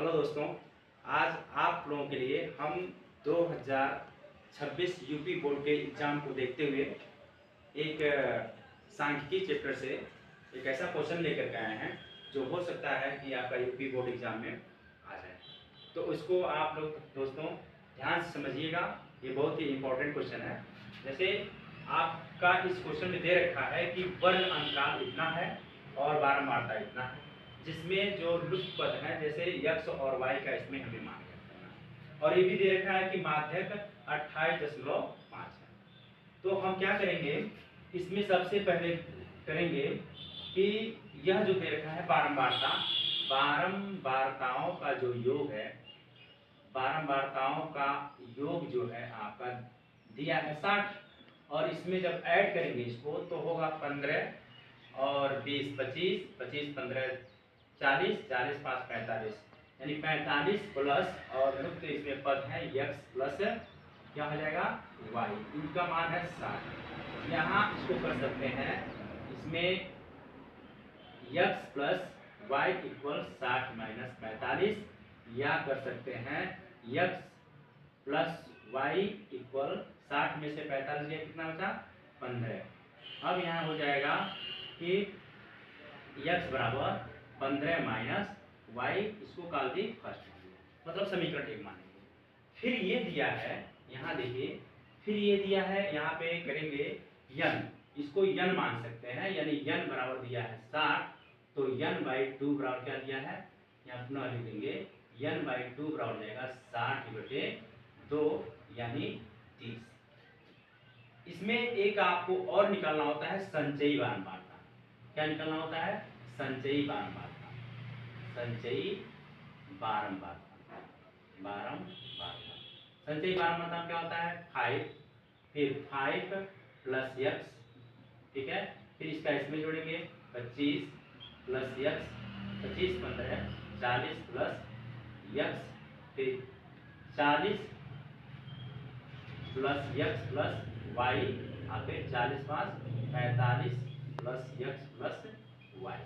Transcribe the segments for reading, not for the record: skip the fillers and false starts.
Hello दोस्तों, आज आप लोगों के लिए हम 2026 यूपी बोर्ड के एग्ज़ाम को देखते हुए एक सांख्यिकी चैप्टर से एक ऐसा क्वेश्चन लेकर के आए हैं जो हो सकता है कि आपका यूपी बोर्ड एग्ज़ाम में आ जाए। तो उसको आप लोग दोस्तों ध्यान से समझिएगा, ये बहुत ही इम्पोर्टेंट क्वेश्चन है। जैसे आपका इस क्वेश्चन में दे रखा है कि वर्ण अंतराल इतना है और बारंबारता इतना है, जिसमें जो लुप्त पद है जैसे x और y का इसमें हमें मान करना है, और ये भी दे रखा है कि माध्यक 28.5 है। तो हम क्या करेंगे, इसमें सबसे पहले करेंगे कि यह जो दे रखा है बारंबारता, बारंबारताओं का जो योग है, बारंबारताओं का योग जो है आपका दिया है 60, और इसमें जब ऐड करेंगे इसको तो होगा 15 और 20 25, 25 15 40, 40 5 45, यानी 45 प्लस और लुप्त इसमें पद है x प्लस क्या हो जाएगा y, इनका मान है 60। यहाँ इसको कर सकते हैं, इसमें x plus y equal 60 minus 45, या कर सकते हैं x प्लस y इक्वल 60 में से 45 गया कितना बचा 15। अब यहाँ हो जाएगा कि x बराबर 15 माइनस y, इसको काल दी फर्स्ट, मतलब समीकरण एक मानेंगे। फिर ये दिया है, यहाँ देखिए, फिर ये दिया है, यहाँ पे करेंगे n, इसको n मान सकते हैं, यानी n बराबर दिया है 60, तो n/2 बराबर क्या दिया है, यहाँ पुनः लिख देंगे n/2 बराबर जाएगा 60/2 यानी 30। इसमें एक आपको और निकालना होता है संचयी बारंबारता। क्या निकालना होता है, संचयी बारंबारता, संचयी बारंबारता, बारंबारता। संचयी बारंबारता क्या होता है 5, फिर 5 प्लस x, ठीक है, फिर इसका इसमें जोड़ेंगे 25 प्लस x, 25 15 40 प्लस x, फिर 40 प्लस x प्लस y, और फिर 40 5 45 प्लस x प्लस y,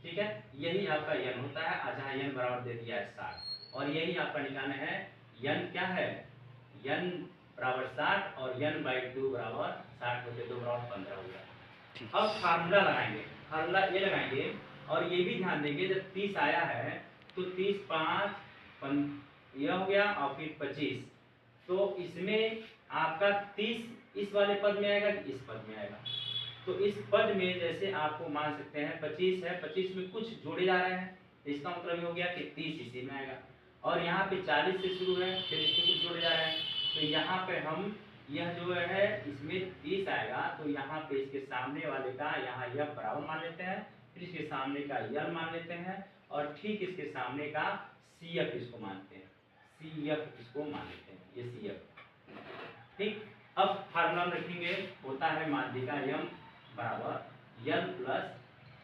ठीक है। यही आपका n होता है, जहाँ n बराबर दे दिया है 60, और यही आपका निकालना है n क्या है, n बराबर 60 और n/2 बराबर 60 होते 2 बराबर 15 हो गया। अब फार्मूला लगाएंगे, फार्मूला ये लगाएंगे, और ये भी ध्यान देंगे जब 30 आया है तो 30 5 यह हो गया, और फिर 25, तो इसमें आपका 30 इस वाले पद में आएगा कि इस पद में आएगा। तो इस पद में जैसे आपको मान सकते हैं 25 है, 25 में कुछ जोड़े जा रहे हैं, इसका मतलब ये हो गया कि 30 इसी में आएगा, और यहाँ पे 40 से शुरू है, फिर इसमें कुछ जोड़े जा रहे हैं, तो यहाँ पे हम यह जो है इसमें 30 आएगा, तो यहाँ पे इसके सामने वाले का यहाँ यह बराबर मान लेते हैं, फिर इसके सामने का यल मान लेते हैं, और ठीक इसके सामने का CF इसको मानते हैं, CF इसको मान लेते हैं, ये CF, ठीक। अब फार्मूला में रखेंगे, होता है माध्यिका m बराबर n plus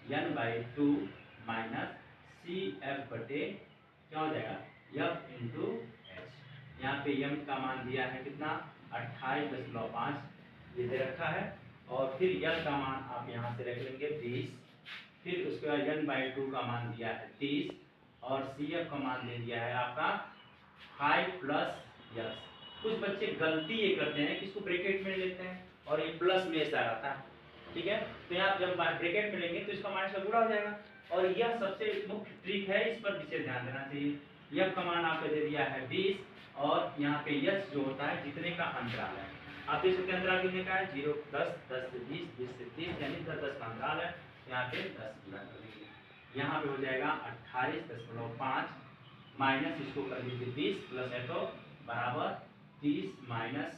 n/2 minus CF/, क्या हो जाएगा f इंटू h। यहाँ पे m का मान दिया है कितना 28.5 ये दे रखा है, और फिर l का मान आप यहाँ से रख लेंगे 20, फिर उसके बाद n/2 का मान दिया है 30, और CF का मान दे दिया है आपका 5 प्लस x। कुछ बच्चे गलती ये करते हैं कि इसको ब्रैकेट में लेते हैं और ये प्लस में ऐसा आता है, ठीक है, तो यहाँ जब ब्रैकेट में लेंगे तो इसका माइनस का गुणा हो जाएगा, और यह सबसे मुख्य ट्रिक है, इस पर विशेष ध्यान देना चाहिए। f का मान आपको दे दिया है 20, और यहाँ पे h जो होता है जितने का अंतराल है, आप देख सकते हैं अंतराल कितने का है 0 10 10 से 20 20 से 30, यानी 10 10 का अंतराल है, यहाँ पे 10 गुणा कर देंगे, यहाँ पे हो जाएगा 28.5 माइनस इसको कर दीजिए 20 प्लस है तो बराबर 30 माइनस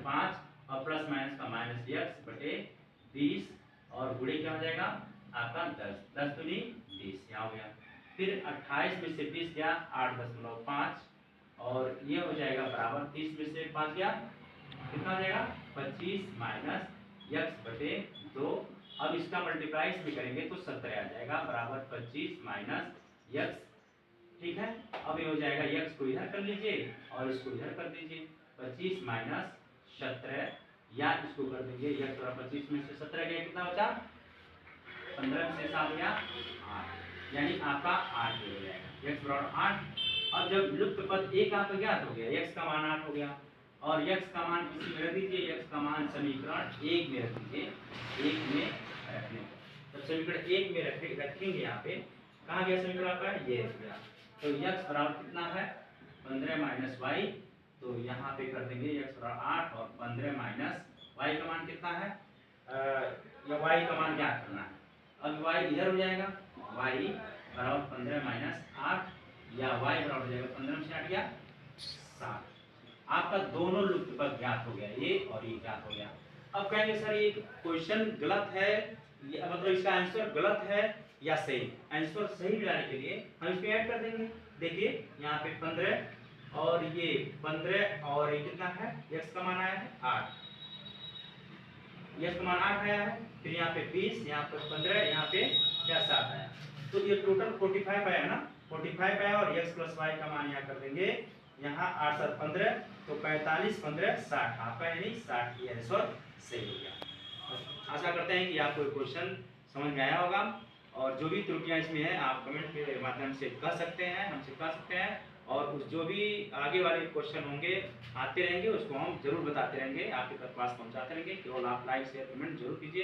5, और प्लस माइनस का माइनस x/20, और गुणे क्या हो जाएगा आपका 10, 10 दूनी 20 यहाँ हो गया, फिर 28 में से 20 गया 8.5, और ये हो जाएगा बराबर 30 में से 5 गया कितना हो जाएगा 25 माइनस x/2। अब इसका मल्टीप्लाई इसमें करेंगे तो 70 आ जाएगा, बराबर 25 माइनस x, ठीक है। अब ये हो जाएगा x को इधर कर लीजिए और इसको इधर कर दीजिए, 25 माइनस 17, या इसको कर दीजिए x बराबर 25 में से 17 गया कितना बचा 15 में से 7 गया 8, यानी आपका 8 हो जाएगा। x बराबर 8। अब जब लुप्त पद एक आपका ज्ञात हो गया, x का मान 8 हो गया और x का मान किसी में रख दीजिए, x का मान समीकरण 1 में रख दीजिए, 1 में रखने तो समीकरण 1 में रखेंगे यहाँ पे, कहाँ गया समीकरण आपका, ये रख गया। तो x बराबर कितना है 15 माइनस वाई, तो यहाँ पे कर देंगे x बराबर 8 और 15 माइनस y का मान कितना है, या y का मान ज्ञात करना है। अब y इधर हो जाएगा, y बराबर 15 माइनस 8 या y बराबर हो जाएगा 15 से 8 या 7। आपका दोनों लुप्त पद ज्ञात हो गया, ये और ये ज्ञात हो गया। अब कहेंगे सर ये क्वेश्चन गलत है, मतलब इसका आंसर गलत है या सही। आंसर सही मिलाने के लिए हम इसमें ऐड कर देंगे। देखिए यहाँ पे 15 और ये 15 और ये कितना है, x का मान आया है 8, x का मान 8 आया है, फिर यहाँ पे 20, यहाँ पे 15, यहाँ पे क्या 7 आया, तो ये टोटल 45 आया ना, 45 आया और x प्लस y का मान यहाँ कर देंगे, यहाँ 8 7 15, तो 45 15 60 आपका, यानी 60 की आंसर सही हो गया। आशा करते हैं कि आपको क्वेश्चन समझ में आया होगा और जो भी त्रुटियां इसमें है आप कमेंट के माध्यम से कह सकते हैं, हमसे कह सकते हैं और उस जो भी आगे वाले क्वेश्चन होंगे आते रहेंगे उसको हम जरूर बताते रहेंगे, आपके पास पहुंचाते रहेंगे। केवल आप लाइक शेयर कमेंट जरूर कीजिए।